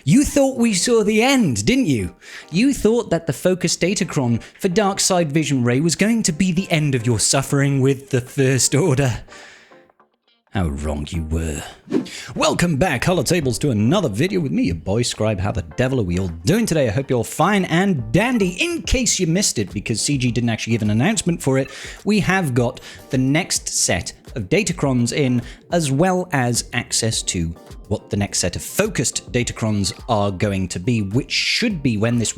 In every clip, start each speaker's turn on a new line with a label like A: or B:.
A: You thought we saw the end, didn't you? You thought that the focus datacron for Darkside Vision Ray was going to be the end of your suffering with the First Order. How wrong you were. Welcome back, Holotables, to another video with me, your boy Scribe. How the devil are we all doing today? I hope you're fine and dandy. In case you missed it, because CG didn't actually give an announcement for it, we have got the next set of datacrons in, as well as access to what the next set of focused datacrons are going to be, which should be when this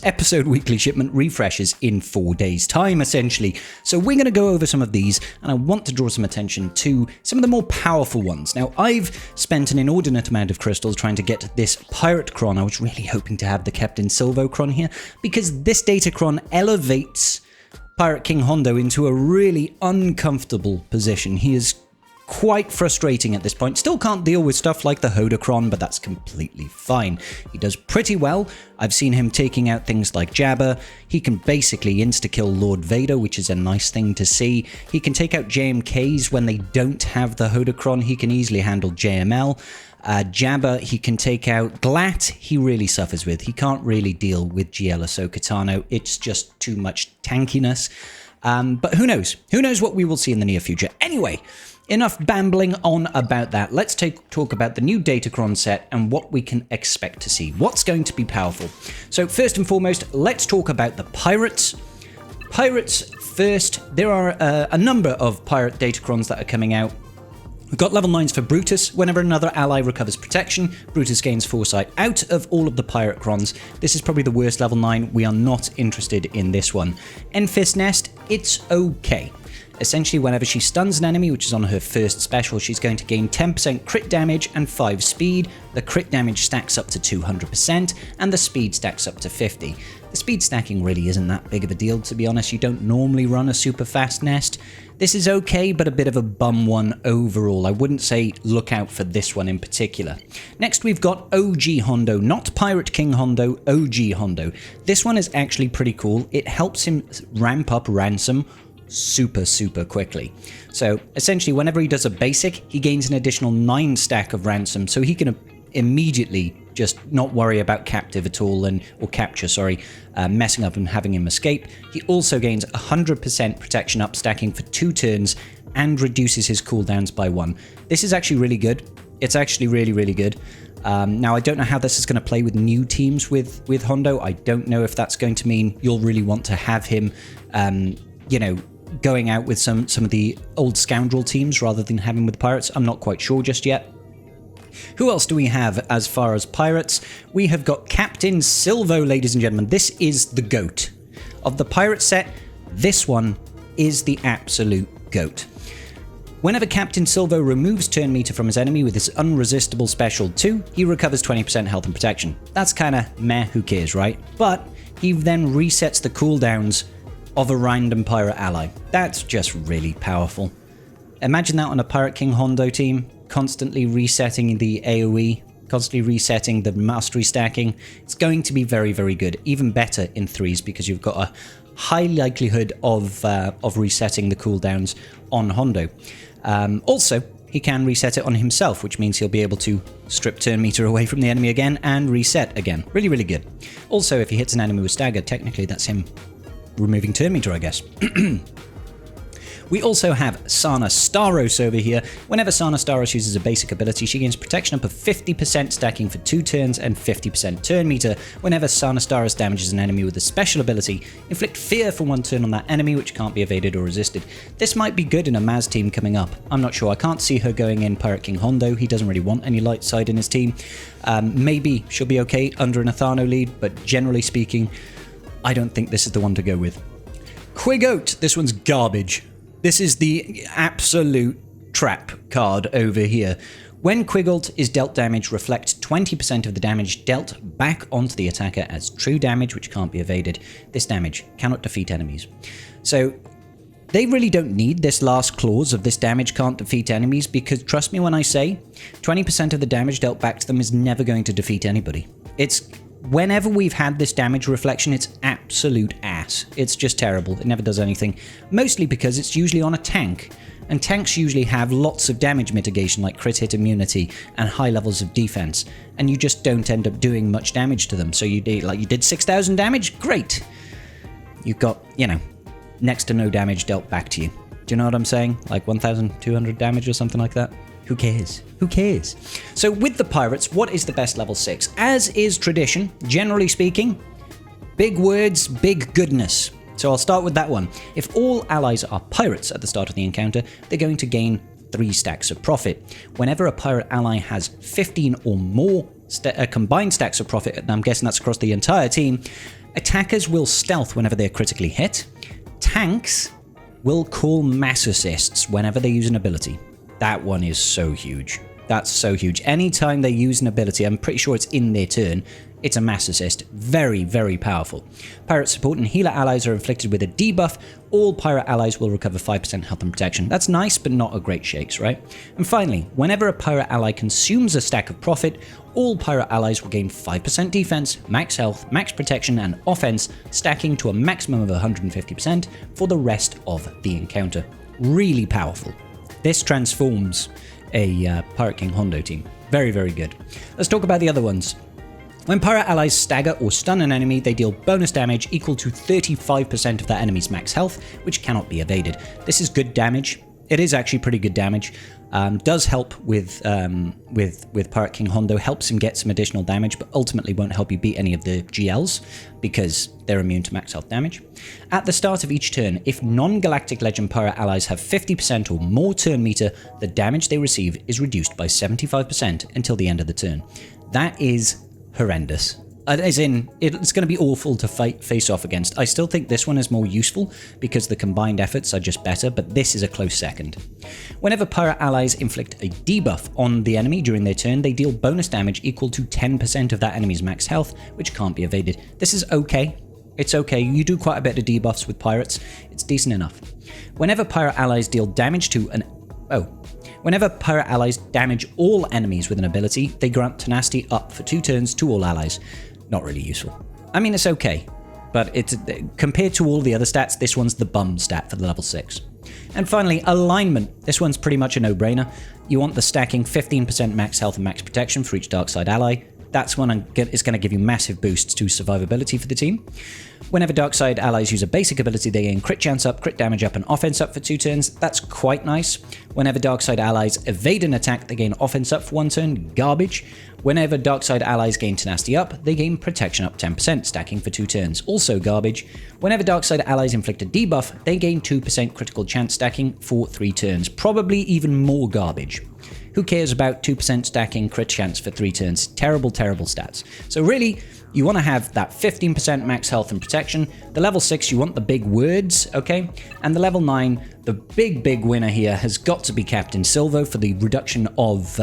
A: episode weekly shipment refreshes in 4 days' time, essentially. So we're going to go over some of these, and I want to draw some attention to some of the more powerful ones. Now, I've spent an inordinate amount of crystals trying to get this Pirate Cron. I was really hoping to have the Captain Silvo Cron here, because this Datacron elevates Pirate King Hondo into a really uncomfortable position. He is quite frustrating at this point. Still can't deal with stuff like the Hodocron, but that's completely fine. He does pretty well. I've seen him taking out things like Jabba. He can basically insta-kill Lord Vader, which is a nice thing to see. He can take out JMKs when they don't have the Hodocron. He can easily handle JML. Jabba, he can take out. Glat, he really suffers with. He can't really deal with GL Ahsoka Tano. It's just too much tankiness. But who knows? Who knows what we will see in the near future? Anyway, enough bambling on about that. Let's talk about the new Datacron set and what we can expect to see. What's going to be powerful? So first and foremost, let's talk about the pirates. Pirates first. There are a number of pirate Datacrons that are coming out. We've got level 9s for Brutus. Whenever another ally recovers protection, Brutus gains foresight. Out of all of the pirate crons, this is probably the worst level 9. We are not interested in this one. Enfys Nest, it's okay. Essentially, whenever she stuns an enemy, which is on her first special, she's going to gain 10% crit damage and 5 speed. The crit damage stacks up to 200%, and the speed stacks up to 50. The speed stacking really isn't that big of a deal, to be honest. You don't normally run a super fast nest. This is okay, but a bit of a bum one overall. I wouldn't say look out for this one in particular. Next, we've got OG Hondo, not Pirate King Hondo, OG Hondo. This one is actually pretty cool. It helps him ramp up ransom super quickly. So essentially, whenever he does a basic, he gains an additional 9 stack of ransom, so he can immediately just not worry about captive at all, or capture, sorry, messing up and having him escape. He also gains 100% protection up, stacking for 2 turns, and reduces his cooldowns by 1. This is actually really good. It's actually really good. Now, I don't know how this is going to play with new teams with Hondo. I don't know if that's going to mean you'll really want to have him, going out with some of the old scoundrel teams rather than having with pirates. I'm not quite sure just yet. Who else do we have as far as pirates? We have got Captain Silvo, ladies and gentlemen. This is the GOAT. Of the pirate set, this one is the absolute GOAT. Whenever Captain Silvo removes turn meter from his enemy with his unresistible special 2, he recovers 20% health and protection. That's kinda meh, who cares, right? But he then resets the cooldowns of a random pirate ally. That's just really powerful. Imagine that on a Pirate King Hondo team, constantly resetting the AoE, constantly resetting the mastery stacking. It's going to be very good, even better in 3s, because you've got a high likelihood of resetting the cooldowns on Hondo. Also, he can reset it on himself, which means he'll be able to strip turn meter away from the enemy again and reset again. Really good. Also, if he hits an enemy with stagger, technically that's him removing turn meter, I guess. We also have Sana Staros over here. Whenever Sana Staros uses a basic ability, she gains protection up of 50%, stacking for 2 turns and 50% turn meter. Whenever Sana Staros damages an enemy with a special ability, inflict fear for 1 turn on that enemy, which can't be evaded or resisted. This might be good in a Maz team coming up. I'm not sure. I can't see her going in Pirate King Hondo. He doesn't really want any light side in his team. Maybe she'll be okay under an Athano lead, but generally speaking, I don't think this is the one to go with. Quigoat. This one's garbage. This is the absolute trap card over here. When Quigoat is dealt damage, reflect 20% of the damage dealt back onto the attacker as true damage, which can't be evaded. This damage cannot defeat enemies. So they really don't need this last clause of this damage can't defeat enemies, because trust me when I say 20% of the damage dealt back to them is never going to defeat anybody. Whenever we've had this damage reflection, it's absolute ass. It's just terrible. It never does anything. Mostly because it's usually on a tank. And tanks usually have lots of damage mitigation like crit hit immunity and high levels of defense, and you just don't end up doing much damage to them. So you did 6,000 damage, great. You've got, next to no damage dealt back to you. Do you know what I'm saying? Like 1,200 damage or something like that? Who cares? Who cares? So with the pirates, what is the best level 6? As is tradition, generally speaking, big words, big goodness. So I'll start with that one. If all allies are pirates at the start of the encounter, they're going to gain 3 stacks of profit. Whenever a pirate ally has 15 or more combined stacks of profit, and I'm guessing that's across the entire team, attackers will stealth whenever they're critically hit. Tanks will call mass assists whenever they use an ability. That one is so huge. That's so huge. Anytime they use an ability, I'm pretty sure it's in their turn, it's a mass assist. Very, very powerful. Pirate support and healer allies are inflicted with a debuff. All pirate allies will recover 5% health and protection. That's nice, but not a great shakes, right? And finally, whenever a pirate ally consumes a stack of profit, all pirate allies will gain 5% defense, max health, max protection, and offense, stacking to a maximum of 150% for the rest of the encounter. Really powerful. This transforms a Pirate King Hondo team. Very, very good. Let's talk about the other ones. When pirate allies stagger or stun an enemy, they deal bonus damage equal to 35% of that enemy's max health, which cannot be evaded. This is good damage. It is actually pretty good damage. Does help with Pirate King Hondo, helps him get some additional damage, but ultimately won't help you beat any of the GLs because they're immune to max health damage. At the start of each turn, if non-Galactic Legend pirate allies have 50% or more turn meter, the damage they receive is reduced by 75% until the end of the turn. That is horrendous. As in, it's going to be awful to face off against. I still think this one is more useful because the combined efforts are just better, but this is a close second. Whenever pirate allies inflict a debuff on the enemy during their turn, they deal bonus damage equal to 10% of that enemy's max health, which can't be evaded. This is okay. It's okay. You do quite a bit of debuffs with pirates. It's decent enough. Whenever pirate allies deal damage to an... Whenever pirate allies damage all enemies with an ability, they grant tenacity up for 2 turns to all allies. Not really useful. I mean, it's okay, but it's compared to all the other stats, this one's the bum stat for the level 6. And finally, alignment. This one's pretty much a no-brainer. You want the stacking 15% max health and max protection for each dark side ally. That's one is going to give you massive boosts to survivability for the team. Whenever dark side allies use a basic ability, they gain crit chance up, crit damage up, and offense up for 2 turns. That's quite nice. Whenever dark side allies evade an attack, they gain offense up for 1 turn. Garbage. Whenever dark side allies gain tenacity up, they gain protection up 10%, stacking for 2 turns. Also garbage. Whenever dark side allies inflict a debuff, they gain 2% critical chance stacking for 3 turns. Probably even more garbage. Who cares about 2% stacking crit chance for 3 turns? Terrible, terrible stats. So really, you want to have that 15% max health and protection. The level 6, you want the big words, okay? And the level 9, the big winner here has got to be Captain Silvo for the reduction of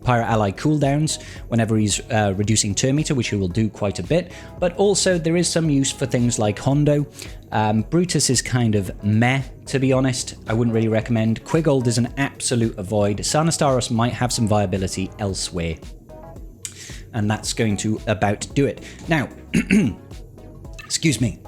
A: pirate ally cooldowns whenever he's reducing turn meter, which he will do quite a bit. But also there is some use for things like Hondo. Brutus is kind of meh, to be honest. I wouldn't really recommend. Quigold is an absolute avoid. Sanastaros might have some viability elsewhere. And that's going to about do it. Now, excuse me.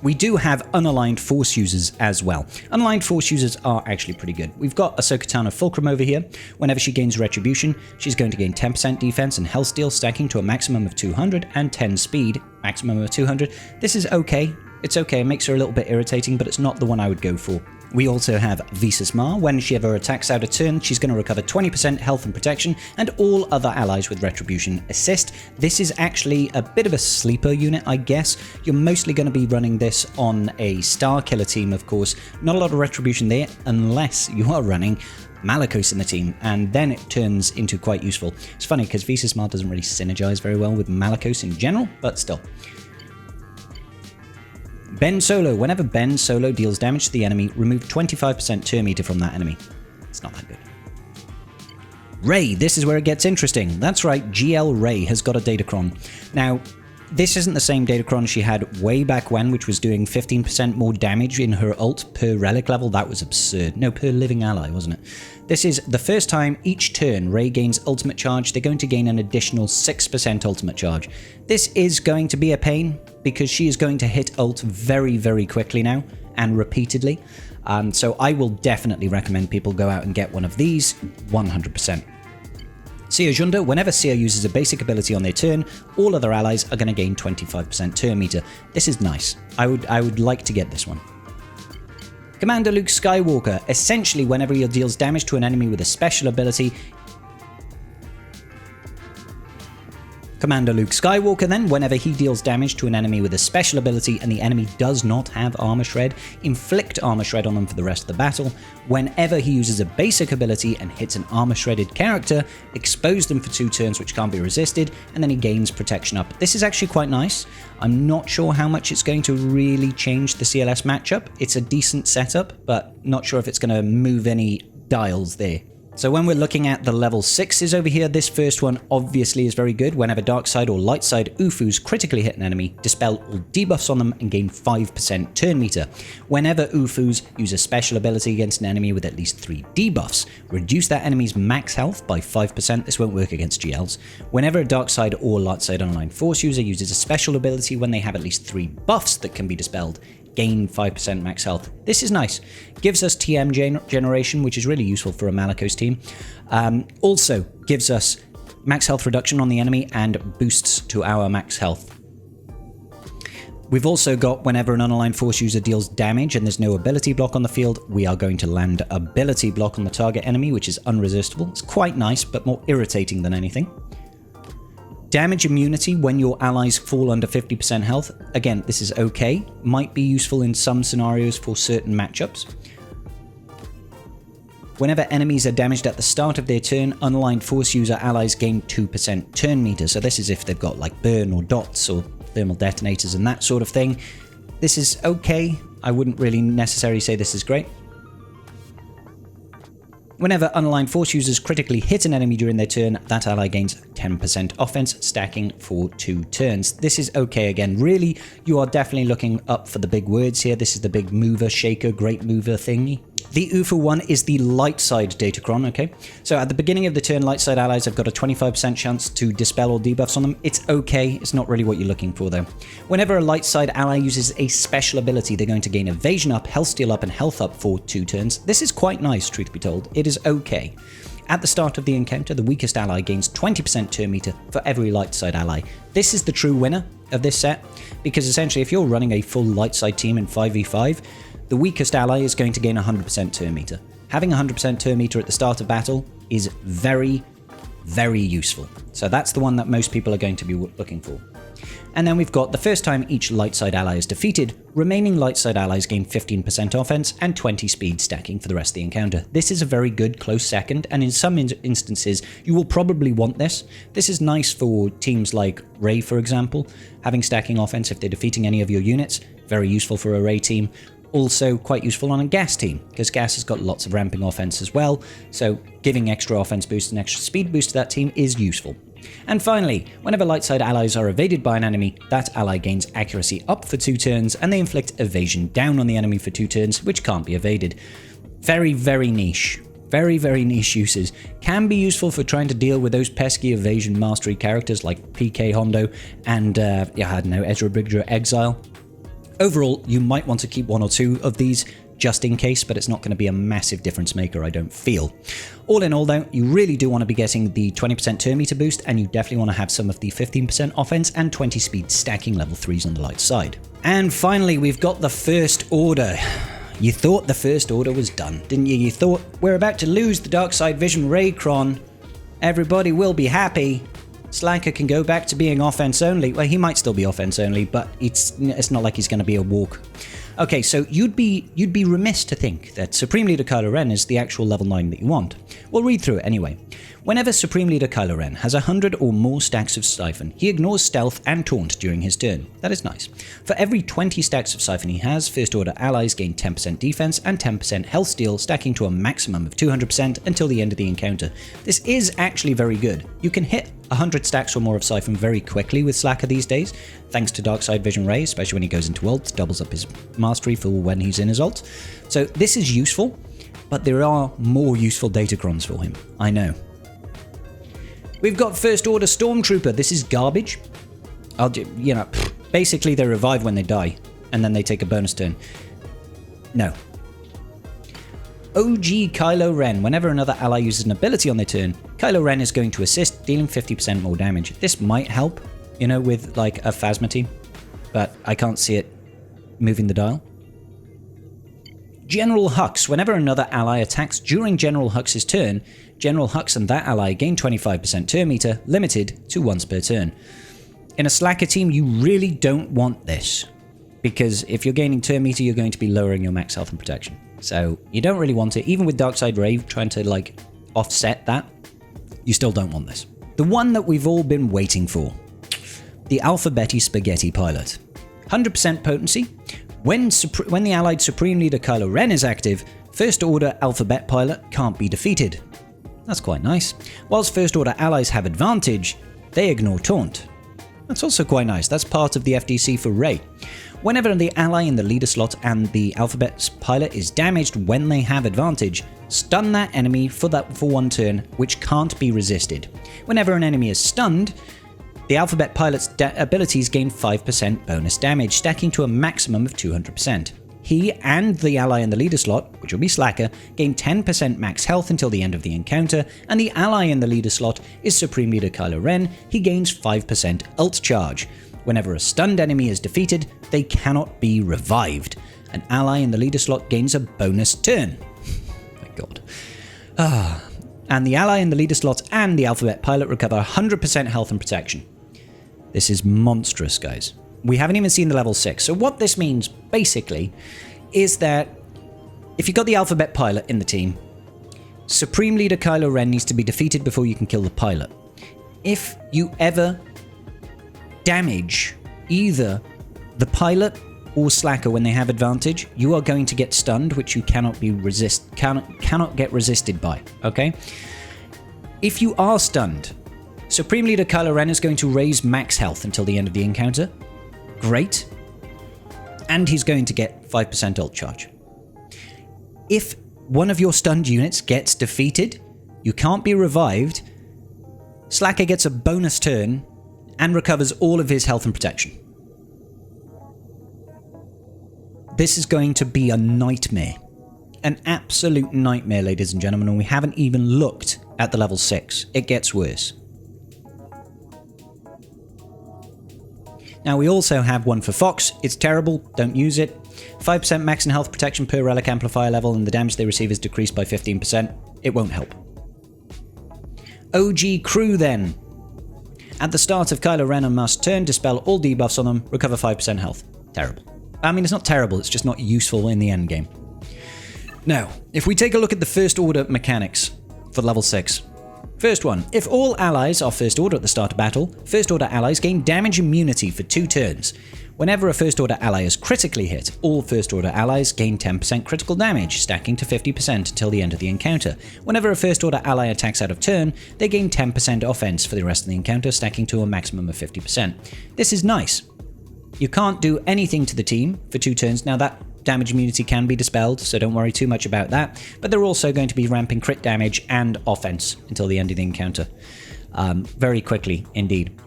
A: We do have unaligned force users as well. Unaligned force users are actually pretty good. We've got Ahsoka Tano Fulcrum over here. Whenever she gains Retribution, she's going to gain 10% defense and health steal, stacking to a maximum of 200, and 10 speed, maximum of 200. This is okay. It's okay. It makes her a little bit irritating, but it's not the one I would go for. We also have Visas Ma. When she ever attacks out a turn, she's going to recover 20% health and protection, and all other allies with Retribution assist. This is actually a bit of a sleeper unit, I guess. You're mostly going to be running this on a Star Killer team, of course. Not a lot of Retribution there, unless you are running Malicos in the team, and then it turns into quite useful. It's funny, because Visas Ma doesn't really synergize very well with Malicos in general, but still. Ben Solo. Whenever Ben Solo deals damage to the enemy, remove 25% turn meter from that enemy. It's not that good. Rey. This is where it gets interesting. That's right, GL Rey has got a Datacron. Now, this isn't the same Datacron she had way back when, which was doing 15% more damage in her ult per relic level. That was absurd. No, per living ally, wasn't it? This is the first time each turn Rey gains ultimate charge. They're going to gain an additional 6% ultimate charge. This is going to be a pain because she is going to hit ult very, very quickly now and repeatedly. So I will definitely recommend people go out and get one of these, 100%. Seer Junda, whenever Seer uses a basic ability on their turn, all other allies are going to gain 25% turn meter. This is nice. I would like to get this one. Commander Luke Skywalker, essentially whenever he deals damage to an enemy with a special ability, Commander Luke Skywalker then, whenever he deals damage to an enemy with a special ability and the enemy does not have Armor Shred, inflict Armor Shred on them for the rest of the battle. Whenever he uses a basic ability and hits an Armor Shredded character, expose them for 2 turns which can't be resisted, and then he gains protection up. This is actually quite nice. I'm not sure how much it's going to really change the CLS matchup. It's a decent setup, but not sure if it's going to move any dials there. So when we're looking at the level 6s over here, this first one obviously is very good. Whenever dark side or light side UFUs critically hit an enemy, dispel all debuffs on them and gain 5% turn meter. Whenever UFUs use a special ability against an enemy with at least 3 debuffs, reduce that enemy's max health by 5%. This won't work against GLs. Whenever a dark side or light side unaligned force user uses a special ability when they have at least 3 buffs that can be dispelled, gain 5% max health. This is nice. Gives us TM generation, which is really useful for a Malicos team. Also gives us max health reduction on the enemy and boosts to our max health. We've also got whenever an unaligned force user deals damage and there's no ability block on the field, we are going to land ability block on the target enemy, which is unresistible. It's quite nice, but more irritating than anything. Damage immunity when your allies fall under 50% health. Again, this is okay. Might be useful in some scenarios for certain matchups. Whenever enemies are damaged at the start of their turn, unaligned force user allies gain 2% turn meter. So this is if they've got like burn or dots or thermal detonators and that sort of thing. This is okay. I wouldn't really necessarily say this is great. Whenever unaligned force users critically hit an enemy during their turn, that ally gains 10% offense, stacking for 2 turns. This is okay again. Really, you are definitely looking up for the big words here. This is the big mover, shaker, great mover thingy. The UFO one is the light side Datacron, okay? So at the beginning of the turn, light side allies have got a 25% chance to dispel all debuffs on them. It's okay. It's not really what you're looking for, though. Whenever a light side ally uses a special ability, they're going to gain evasion up, health steal up, and health up for 2 turns. This is quite nice, truth be told. It is okay. At the start of the encounter, the weakest ally gains 20% turn meter for every light side ally. This is the true winner of this set, because essentially if you're running a full light side team in 5v5, the weakest ally is going to gain 100% turn meter. Having 100% turn meter at the start of battle is very, very useful. So that's the one that most people are going to be looking for. And then we've got the first time each light side ally is defeated, remaining light side allies gain 15% offense and 20 speed stacking for the rest of the encounter. This is a very good close second, and in some instances you will probably want this. This is nice for teams like Rey, for example, having stacking offense if they're defeating any of your units. Very useful for a Rey team. Also quite useful on a gas team, because gas has got lots of ramping offense as well, so giving extra offense boost and extra speed boost to that team is useful. And finally, whenever light side allies are evaded by an enemy, that ally gains accuracy up for 2 turns, and they inflict evasion down on the enemy for 2 turns, which can't be evaded. Very, very niche. Very, very niche uses. Can be useful for trying to deal with those pesky evasion mastery characters like PK Hondo and, I don't know, Ezra Bridger Exile. Overall, you might want to keep 1 or 2 of these just in case, but it's not going to be a massive difference maker, I don't feel. All in all, though, you really do want to be getting the 20% turn meter boost, and you definitely want to have some of the 15% offense and 20 speed stacking level 3s on the light side. And finally, we've got the First Order. You thought the First Order was done, didn't you? You thought, we're about to lose the Dark Side Vision Raycron. Everybody will be happy. Slacker can go back to being offense only. Well, he might still be offense only, but it's not like he's going to be a walk. Okay, so you'd be remiss to think that Supreme Leader Kylo Ren is the actual level 9 that you want. We'll read through it anyway. Whenever Supreme Leader Kylo Ren has 100 or more stacks of Siphon, he ignores Stealth and Taunt during his turn. That is nice. For every 20 stacks of Siphon he has, First Order allies gain 10% defense and 10% health steal, stacking to a maximum of 200% until the end of the encounter. This is actually very good. You can hit 100 stacks or more of Siphon very quickly with Slacker these days, thanks to Dark Side Vision Ray, especially when he goes into ult, doubles up his mastery for when he's in his ult. So this is useful, but there are more useful Datacrons for him, I know. We've got First Order Stormtrooper. This is garbage. Basically they revive when they die, and then they take a bonus turn. No. OG Kylo Ren. Whenever another ally uses an ability on their turn, Kylo Ren is going to assist, dealing 50% more damage. This might help, you know, with like a Phasma team, but I can't see it moving the dial. General Hux. Whenever another ally attacks during General Hux's turn, General Hux and that ally gain 25% turn meter, limited to once per turn. In a Slacker team, you really don't want this, because if you're gaining turn meter, you're going to be lowering your max health and protection. So you don't really want it. Even with Darkside Ray trying to like offset that, you still don't want this. The one that we've all been waiting for. The Alphabetti Spaghetti Pilot. 100% potency. When the allied Supreme Leader Kylo Ren is active, First Order Alphabet Pilot can't be defeated. That's quite nice. Whilst First Order allies have advantage, they ignore taunt. That's also quite nice. That's part of the FDC for Rey. Whenever the ally in the leader slot and the Alphabet's pilot is damaged when they have advantage, stun that enemy for one turn, which can't be resisted. Whenever an enemy is stunned, the Alphabet pilot's abilities gain 5% bonus damage, stacking to a maximum of 200%. He and the ally in the leader slot, which will be Slacker, gain 10% max health until the end of the encounter, and the ally in the leader slot is Supreme Leader Kylo Ren. He gains 5% ult charge. Whenever a stunned enemy is defeated, they cannot be revived. An ally in the leader slot gains a bonus turn. My god. And the ally in the leader slot and the Alphabet pilot recover 100% health and protection. This is monstrous, guys. We haven't even seen the level 6. So what this means, basically, is that if you've got the Alphabet pilot in the team, Supreme Leader Kylo Ren needs to be defeated before you can kill the pilot. If you ever damage either the pilot or Slacker when they have advantage, you are going to get stunned, which you cannot get resisted by, okay? If you are stunned, Supreme Leader Kylo Ren is going to raise max health until the end of the encounter. Great. And he's going to get 5% ult charge. If one of your stunned units gets defeated, you can't be revived, Slacker gets a bonus turn and recovers all of his health and protection. This is going to be a nightmare. An absolute nightmare, ladies and gentlemen, and we haven't even looked at the level 6. It gets worse. Now we also have one for Fox. It's terrible, don't use it. 5% max and health protection per relic amplifier level, and the damage they receive is decreased by 15%. It won't help. OG Crew then. At the start of Kylo Ren and Must's turn, dispel all debuffs on them, recover 5% health. Terrible. I mean, it's not terrible, it's just not useful in the end game. Now, if we take a look at the First Order mechanics for level 6. First one, if all allies are First Order at the start of battle, First Order allies gain damage immunity for 2 turns. Whenever a First Order ally is critically hit, all First Order allies gain 10% critical damage, stacking to 50% until the end of the encounter. Whenever a First Order ally attacks out of turn, they gain 10% offense for the rest of the encounter, stacking to a maximum of 50%. This is nice. You can't do anything to the team for 2 turns. Now that damage immunity can be dispelled, so don't worry too much about that, but they're also going to be ramping crit damage and offense until the end of the encounter. Very quickly indeed.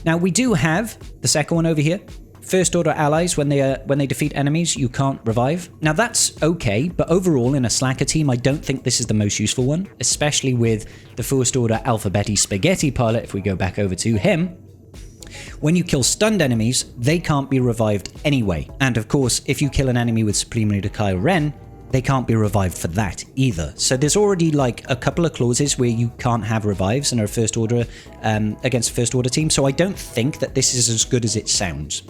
A: Now we do have the second one over here. First Order allies, when they defeat enemies, you can't revive. Now that's okay, but overall in a Slacker team, I don't think this is the most useful one, especially with the First Order Alphabetti Spaghetti pilot. If we go back over to him, when you kill stunned enemies, they can't be revived anyway. And of course, if you kill an enemy with Supreme Leader Kylo Ren, they can't be revived for that either. So there's already like a couple of clauses where you can't have revives in a First Order against a First Order team. So I don't think that this is as good as it sounds.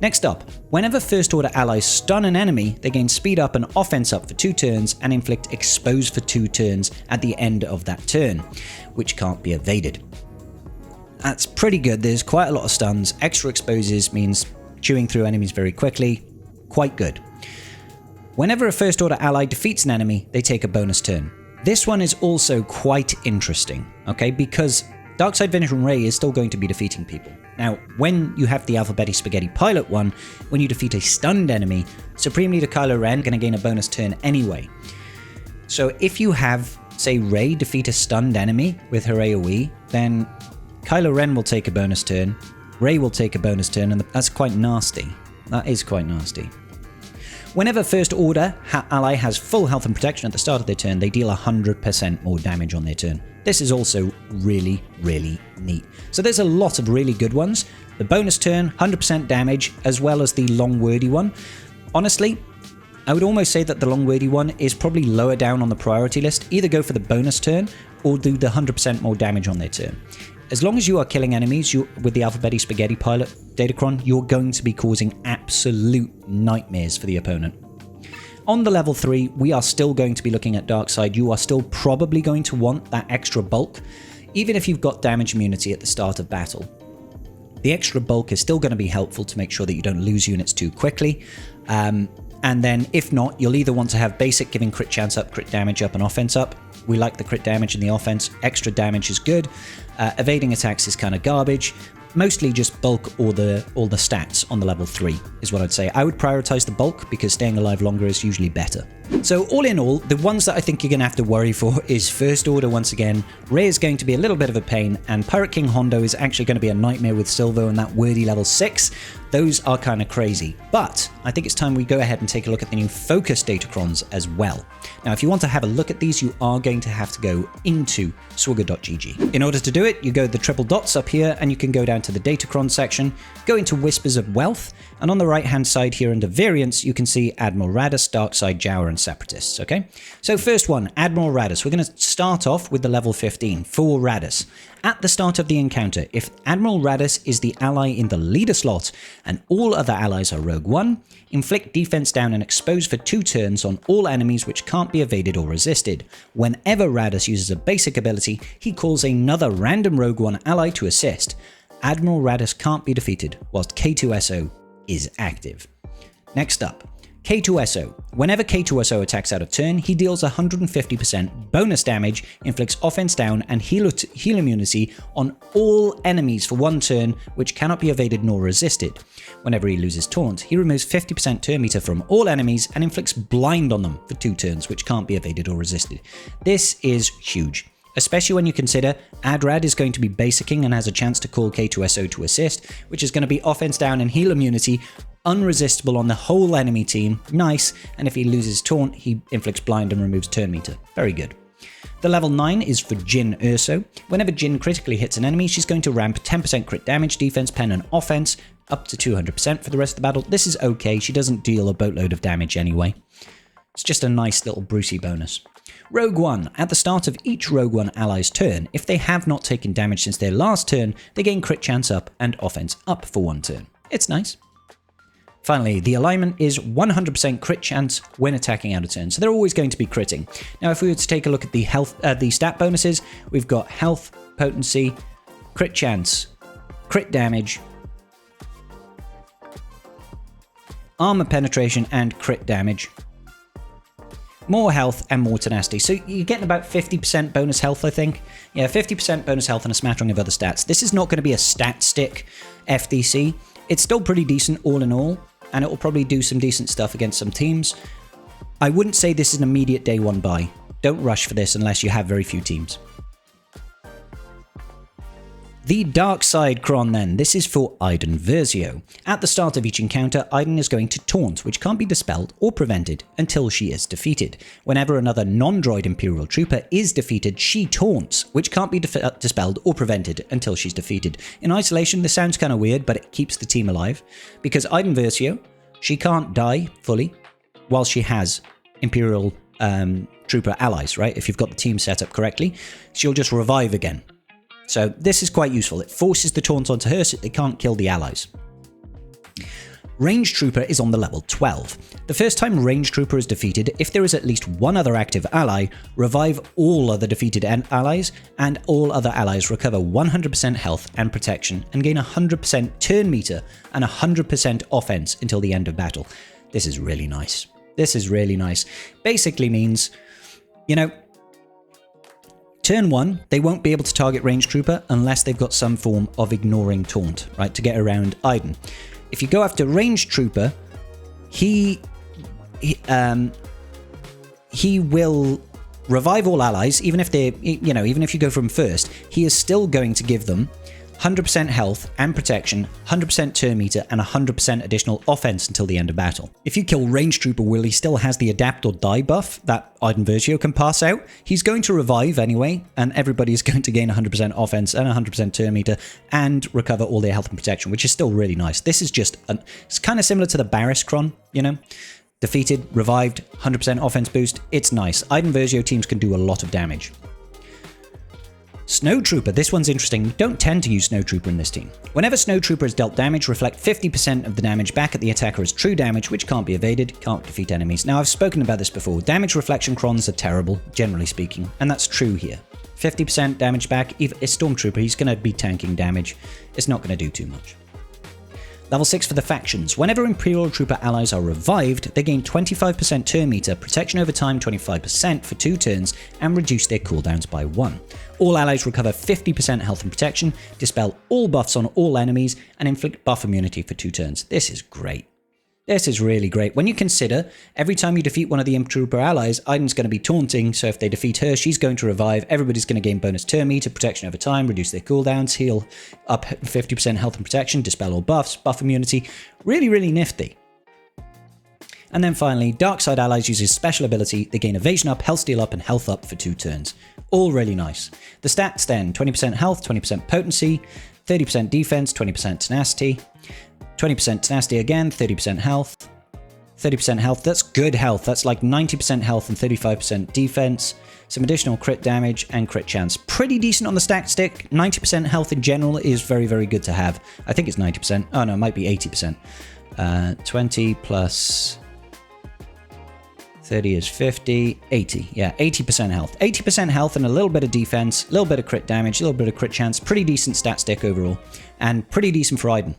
A: Next up, whenever First Order allies stun an enemy, they gain speed up and offense up for 2 turns and inflict expose for 2 turns at the end of that turn, which can't be evaded. That's pretty good. There's quite a lot of stuns. Extra exposes means chewing through enemies very quickly. Quite good. Whenever a First Order ally defeats an enemy, they take a bonus turn. This one is also quite interesting, okay, because Darkside Vision Rey is still going to be defeating people. Now, when you have the Alphabetti Spaghetti Pilot one, when you defeat a stunned enemy, Supreme Leader Kylo Ren is going to gain a bonus turn anyway. So if you have, say, Rey defeat a stunned enemy with her AoE, then Kylo Ren will take a bonus turn, Rey will take a bonus turn, and that's quite nasty. That is quite nasty. Whenever First Order ally has full health and protection at the start of their turn, they deal 100% more damage on their turn. This is also really, really neat. So there's a lot of really good ones. The bonus turn, 100% damage, as well as the long wordy one. Honestly, I would almost say that the long wordy one is probably lower down on the priority list. Either go for the bonus turn or do the 100% more damage on their turn. As long as you are killing enemies with the Alphabeti Spaghetti Pilot Datacron, you're going to be causing absolute nightmares for the opponent. On the level 3, we are still going to be looking at Dark Side. You are still probably going to want that extra bulk, even if you've got damage immunity at the start of battle. The extra bulk is still going to be helpful to make sure that you don't lose units too quickly. And then, if not, you'll either want to have basic, giving crit chance up, crit damage up, and offense up. We like the crit damage in the offense. Extra damage is good. Evading attacks is kind of garbage. Mostly just bulk or the stats on the level 3 is what I'd say. I would prioritize the bulk because staying alive longer is usually better. So all in all, the ones that I think you're going to have to worry for is First Order once again. Rey is going to be a little bit of a pain, and Pirate King Hondo is actually going to be a nightmare with Silvo and that wordy level 6. Those are kind of crazy. But I think it's time we go ahead and take a look at the new Focus Datacrons as well. Now, if you want to have a look at these, you are going to have to go into swigger.gg. In order to do it, you go the triple dots up here, and you can go down to the Datacron section, go into Whispers of Wealth, and on the right-hand side here under Variants, you can see Admiral Raddus, Darkside, Jawa and Separatists, okay? So first one, Admiral Raddus. We're going to start off with the level 15 for Raddus. At the start of the encounter, if Admiral Raddus is the ally in the leader slot and all other allies are Rogue One, inflict defense down and expose for 2 turns on all enemies which can't be evaded or resisted. Whenever Raddus uses a basic ability, he calls another random Rogue One ally to assist. Admiral Raddus can't be defeated whilst K2SO is active. Next up, K2SO. Whenever K2SO attacks out of turn, he deals 150% bonus damage, inflicts offense down and heal immunity on all enemies for 1 turn, which cannot be evaded nor resisted. Whenever he loses taunt, he removes 50% turn meter from all enemies and inflicts blind on them for 2 turns, which can't be evaded or resisted. This is huge, especially when you consider Adrad is going to be basicking and has a chance to call K2SO to assist, which is going to be offense down and heal immunity, unresistible on the whole enemy team. Nice. And if he loses taunt, he inflicts blind and removes turn meter. Very good. The level 9 is for Jin Urso. Whenever Jin critically hits an enemy, she's going to ramp 10% crit damage, defense, pen, and offense up to 200% for the rest of the battle. This is okay. She doesn't deal a boatload of damage anyway. It's just a nice little Brucey bonus. Rogue One. At the start of each Rogue One ally's turn, if they have not taken damage since their last turn, they gain crit chance up and offense up for 1 turn. It's nice. Finally, the alignment is 100% crit chance when attacking out of turn, so they're always going to be critting. Now, if we were to take a look at the stat bonuses, we've got health, potency, crit chance, crit damage, armor penetration, and crit damage. More health and more tenacity. So you're getting about 50% bonus health, I think. Yeah, 50% bonus health and a smattering of other stats. This is not going to be a stat stick FDC. It's still pretty decent all in all, and it will probably do some decent stuff against some teams. I wouldn't say this is an immediate day 1 buy. Don't rush for this unless you have very few teams. The Dark Side Cron then. This is for Iden Versio. At the start of each encounter, Iden is going to taunt, which can't be dispelled or prevented until she is defeated. Whenever another non-droid Imperial trooper is defeated, she taunts, which can't be dispelled or prevented until she's defeated. In isolation, this sounds kind of weird, but it keeps the team alive. Because Iden Versio, she can't die fully while she has Imperial trooper allies, right? If you've got the team set up correctly, she'll just revive again. So this is quite useful. It forces the taunt onto her so they can't kill the allies. Range Trooper is on the level 12. The first time Range Trooper is defeated, if there is at least 1 other active ally, revive all other defeated allies, and all other allies recover 100% health and protection and gain 100% turn meter and 100% offense until the end of battle. This is really nice. This is really nice. Basically means, you know, turn 1, they won't be able to target Range Trooper unless they've got some form of ignoring taunt, right, to get around Iden. If you go after Range Trooper, he will revive all allies, even if they, even if you go from first, he is still going to give them 100% health and protection, 100% turn meter, and 100% additional offense until the end of battle. If you kill Range Trooper while he still has the adapt or die buff that Iden Versio can pass out, he's going to revive anyway, and everybody is going to gain 100% offense and 100% turn meter and recover all their health and protection, which is still really nice. This is just, it's kind of similar to the Barriscron, you know? Defeated, revived, 100% offense boost. It's nice. Iden Versio teams can do a lot of damage. Snow Trooper, this one's interesting. We don't tend to use Snow Trooper in this team. Whenever Snow Trooper is dealt damage, reflect 50% of the damage back at the attacker as true damage, which can't be evaded, can't defeat enemies. Now, I've spoken about this before. Damage reflection crons are terrible, generally speaking, and that's true here. 50% damage back, even a Stormtrooper, he's going to be tanking damage. It's not going to do too much. Level 6 for the factions. Whenever Imperial Trooper allies are revived, they gain 25% turn meter, protection over time 25% for 2 turns, and reduce their cooldowns by 1. All allies recover 50% health and protection, dispel all buffs on all enemies, and inflict buff immunity for 2 turns. This is great. This is really great. When you consider, every time you defeat one of the Imp Trooper allies, Iden's going to be taunting, so if they defeat her, she's going to revive, everybody's going to gain bonus turn meter, protection over time, reduce their cooldowns, heal up 50% health and protection, dispel all buffs, buff immunity. Really, really nifty. And then finally, Dark Side allies use his special ability, they gain evasion up, health steal up, and health up for 2 turns. All really nice. The stats then, 20% health, 20% potency, 30% defense, 20% tenacity, 20% tenacity again, 30% health. 30% health, that's good health. That's like 90% health and 35% defense. Some additional crit damage and crit chance. Pretty decent on the stack stick. 90% health in general is very, very good to have. I think it's 90%. Oh no, it might be 80%. 20 plus 30 is 50. 80. Yeah, 80% health. 80% health and a little bit of defense, a little bit of crit damage, a little bit of crit chance. Pretty decent stat stick overall. And pretty decent for Iden.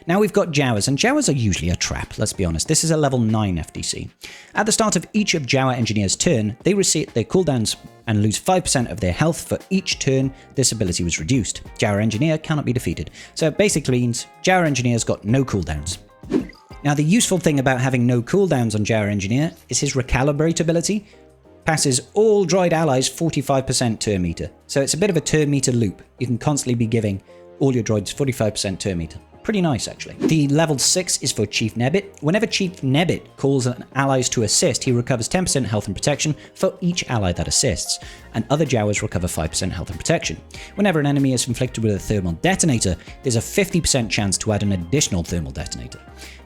A: Now we've got Jawas, and Jawas are usually a trap, let's be honest. This is a level 9 FDC. At the start of each of Jawa Engineer's turn, they reset their cooldowns and lose 5% of their health for each turn this ability was reduced. Jawa Engineer cannot be defeated. So it basically means Jawa Engineer's got no cooldowns. Now the useful thing about having no cooldowns on Jawa Engineer is his Recalibrate ability passes all droid allies 45% turn meter. So it's a bit of a turn meter loop. You can constantly be giving all your droids 45% turn meter. Pretty nice, actually. The level 6 is for Chief Nebbit. Whenever Chief Nebbit calls on allies to assist, he recovers 10% health and protection for each ally that assists, and other Jawas recover 5% health and protection. Whenever an enemy is inflicted with a thermal detonator, there's a 50% chance to add an additional thermal detonator.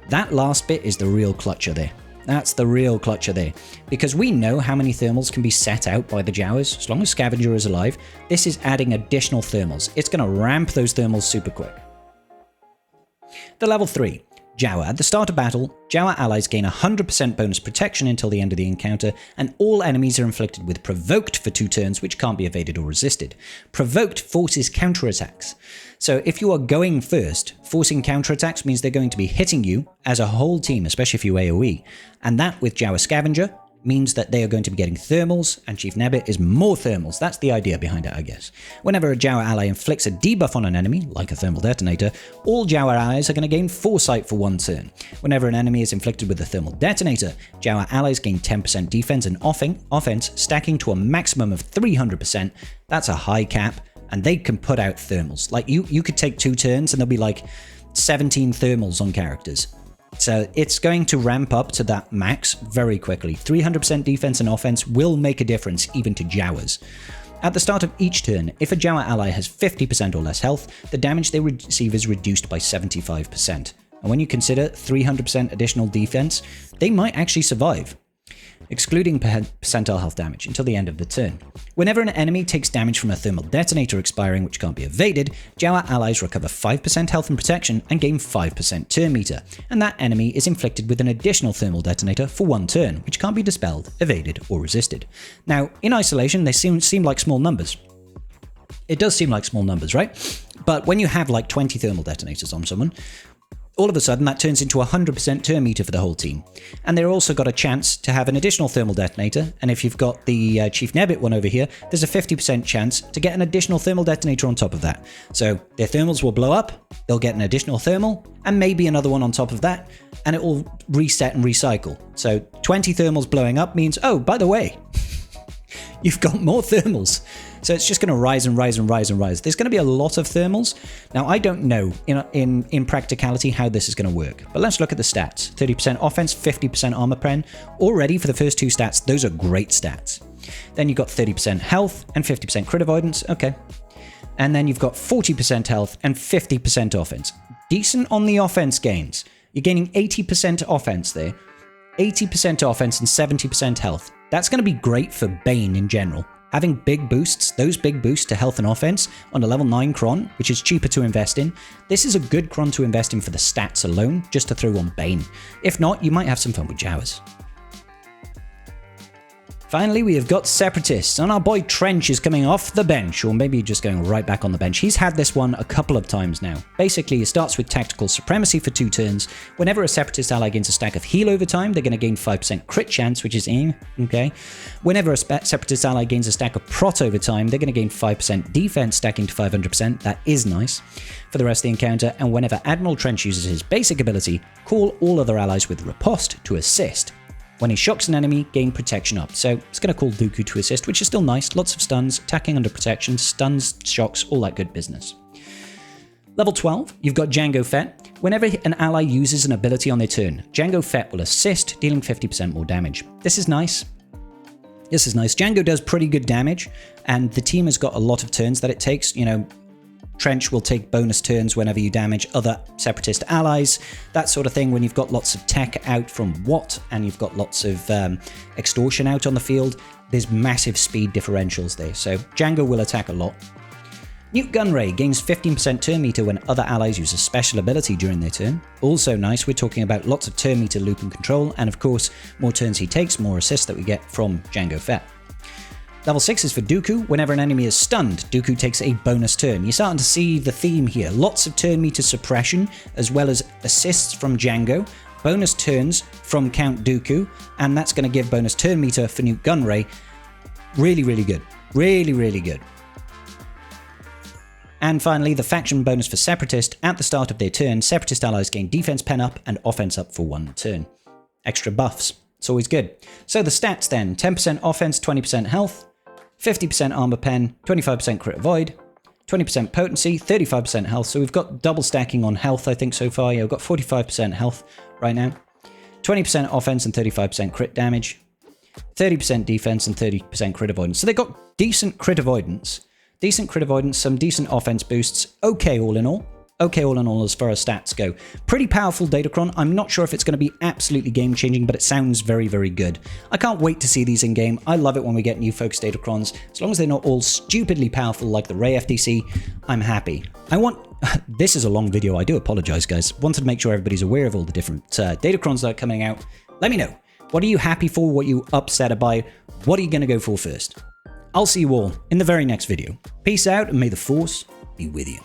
A: That last bit is the real clutcher there. That's the real clutcher there. Because we know how many thermals can be set out by the Jawas. As long as Scavenger is alive, this is adding additional thermals. It's going to ramp those thermals super quick. The level 3. Jawa. At the start of battle, Jawa allies gain 100% bonus protection until the end of the encounter, and all enemies are inflicted with Provoked for 2 turns, which can't be evaded or resisted. Provoked forces counterattacks. So if you are going first, forcing counterattacks means they're going to be hitting you as a whole team, especially if you AoE. And that with Jawa Scavenger means that they are going to be getting thermals, and Chief Nebbit is more thermals. That's the idea behind it, I guess. Whenever a Jawa ally inflicts a debuff on an enemy, like a thermal detonator, all Jawa allies are going to gain Foresight for 1 turn. Whenever an enemy is inflicted with a thermal detonator, Jawa allies gain 10% defense and offense, stacking to a maximum of 300%. That's a high cap, and they can put out thermals. Like, you could take 2 turns and there'll be like 17 thermals on characters. So it's going to ramp up to that max very quickly. 300% defense and offense will make a difference even to Jawas. At the start of each turn, if a Jawa ally has 50% or less health, the damage they receive is reduced by 75%. And when you consider 300% additional defense, they might actually survive, excluding percentile health damage, until the end of the turn. Whenever an enemy takes damage from a thermal detonator expiring which can't be evaded, Jawa allies recover 5% health and protection and gain 5% turn meter, and that enemy is inflicted with an additional thermal detonator for 1 turn, which can't be dispelled, evaded, or resisted. Now, in isolation, they seem like small numbers. It does seem like small numbers, right? But when you have like 20 thermal detonators on someone, all of a sudden that turns into 100% turn meter for the whole team. And they're also got a chance to have an additional thermal detonator, and if you've got the Chief Nebbit one over here, there's a 50% chance to get an additional thermal detonator on top of that. So their thermals will blow up, they'll get an additional thermal, and maybe another one on top of that, and it will reset and recycle. So 20 thermals blowing up means, oh, by the way, You've got more thermals. So it's just going to rise and rise and rise and rise. There's going to be a lot of thermals. Now, I don't know in practicality how this is going to work, but let's look at the stats. 30% offense, 50% armor pen. Already for the first two stats, those are great stats. Then you've got 30% health and 50% crit avoidance. Okay. And then you've got 40% health and 50% offense. Decent on the offense gains. You're gaining 80% offense there. 80% offense and 70% health. That's going to be great for Bane in general. Having big boosts, those big boosts to health and offense on a level 9 Cron, which is cheaper to invest in. This is a good Cron to invest in for the stats alone, just to throw on Bane. If not, you might have some fun with Jawas. Finally, we have got Separatists, and our boy Trench is coming off the bench, or maybe just going right back on the bench. He's had this one a couple of times now. Basically, it starts with Tactical Supremacy for 2 turns. Whenever a Separatist ally gains a stack of heal over time, they're going to gain 5% crit chance, which is okay. Whenever a Separatist ally gains a stack of Prot over time, they're going to gain 5% defense, stacking to 500%. That is nice for the rest of the encounter. And whenever Admiral Trench uses his basic ability, call all other allies with Riposte to assist. When he shocks an enemy, gain protection up. So it's going to call Dooku to assist, which is still nice. Lots of stuns, attacking under protection, stuns, shocks, all that good business. Level 12, you've got Jango Fett. Whenever an ally uses an ability on their turn, Jango Fett will assist, dealing 50% more damage. This is nice. This is nice. Jango does pretty good damage, and the team has got a lot of turns that it takes. You know, Trench will take bonus turns whenever you damage other Separatist allies, that sort of thing. When you've got lots of tech out from Watt and you've got lots of extortion out on the field, there's massive speed differentials there. So Jango will attack a lot. Nuke Gunray gains 15% turn meter when other allies use a special ability during their turn. Also nice, we're talking about lots of turn meter loop and control, and of course, more turns he takes, more assists that we get from Jango Fett. Level 6 is for Dooku. Whenever an enemy is stunned, Dooku takes a bonus turn. You're starting to see the theme here. Lots of turn meter suppression, as well as assists from Jango, bonus turns from Count Dooku, and that's going to give bonus turn meter for Nuke Gunray. Really, really good. Really, really good. And finally, the faction bonus for Separatist. At the start of their turn, Separatist allies gain defense pen up and offense up for 1 turn. Extra buffs. It's always good. So the stats then. 10% offense, 20% health. 50% armor pen, 25% crit avoid, 20% potency, 35% health. So we've got double stacking on health, I think, so far. Yeah, we've got 45% health right now. 20% offense and 35% crit damage. 30% defense and 30% crit avoidance. So they've got decent crit avoidance. Some decent offense boosts. Okay, all in all. Okay, all in all, as far as stats go. Pretty powerful Datacron. I'm not sure if it's going to be absolutely game-changing, but it sounds very, very good. I can't wait to see these in-game. I love it when we get new focus Datacrons. As long as they're not all stupidly powerful like the Ray FDC, I'm happy. This is a long video, I do apologize, guys. Wanted to make sure everybody's aware of all the different Datacrons that are coming out. Let me know. What are you happy for? What are you upset by? What are you going to go for first? I'll see you all in the very next video. Peace out, and may the Force be with you.